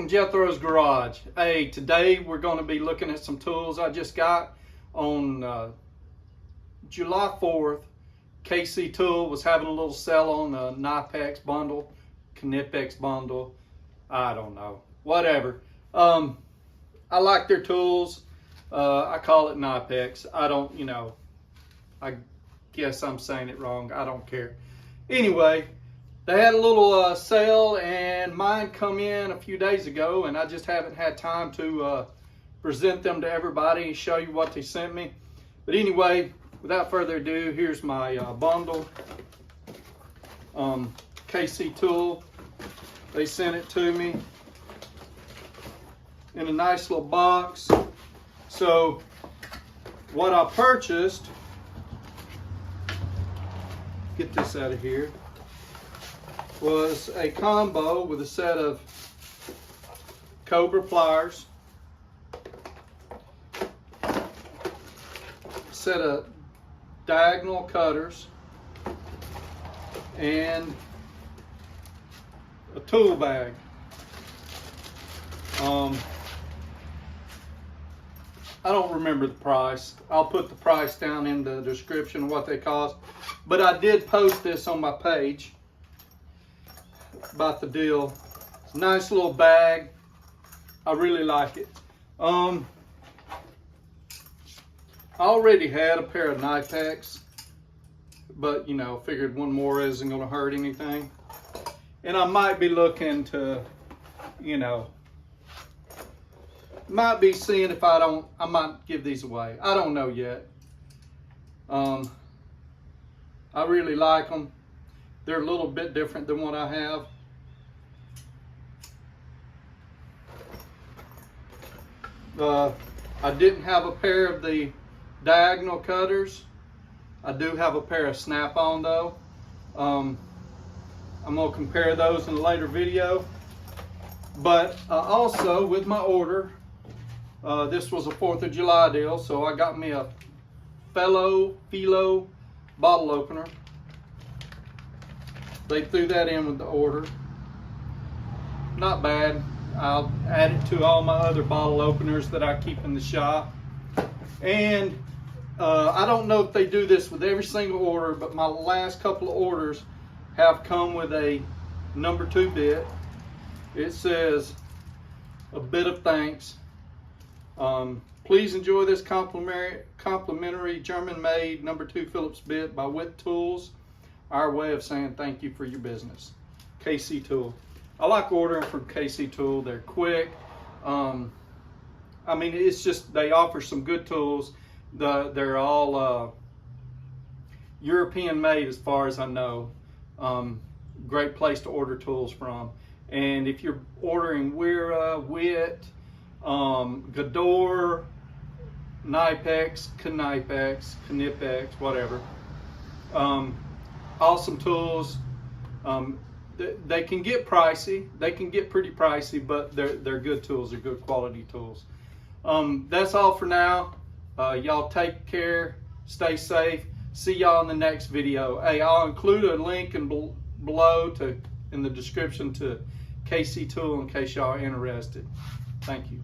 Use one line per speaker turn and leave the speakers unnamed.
from Jethro's Garage. Hey, today we're going to be looking at some tools I just got on July 4th. KC Tool was having a little sale on the Knipex bundle, Knipex bundle, I don't know, whatever. I like their tools. I call it Knipex. I don't, I guess I'm saying it wrong. I don't care. Anyway, they had a little sale and mine come in a few days ago, and I just haven't had time to present them to everybody and show you what they sent me. But anyway, without further ado, here's my bundle. KC Tool, they sent it to me in a nice little box. So what I purchased, get this out of here, was a combo with a set of Cobra pliers, a set of diagonal cutters, and a tool bag. I don't remember the price. I'll put the price down in the description of what they cost. But I did post this on my page about the deal. It's a nice little bag. I really like it. I already had a pair of Knipex, but figured one more isn't going to hurt anything. And I might be looking to, might be seeing if I might give these away. I don't know yet. I really like them. They're a little bit different than what I have. I didn't have a pair of the diagonal cutters. I do have a pair of snap-on though. I'm going to compare those in a later video. But also with my order, this was a 4th of July deal, so I got me a Philo bottle opener. They threw that in with the order. Not bad. I'll add it to all my other bottle openers that I keep in the shop. And I don't know if they do this with every single order, but my last couple of orders have come with a number 2 bit. It says, "A bit of thanks. Please enjoy this complimentary German-made number 2 Phillips bit by Wit Tools. Our way of saying thank you for your business. KC Tool." I like ordering from KC Tool. They're quick. I mean, it's just, they offer some good tools. They're all European made as far as I know. Great place to order tools from. And if you're ordering Wera, Wit, Gador, Knipex, Knipex, whatever. Awesome tools. They can get pricey. They can get pretty pricey, but they're good tools. They're good quality tools. That's all for now. Y'all take care. Stay safe. See y'all in the next video. Hey, I'll include a link below in the description to KC Tool in case y'all are interested. Thank you.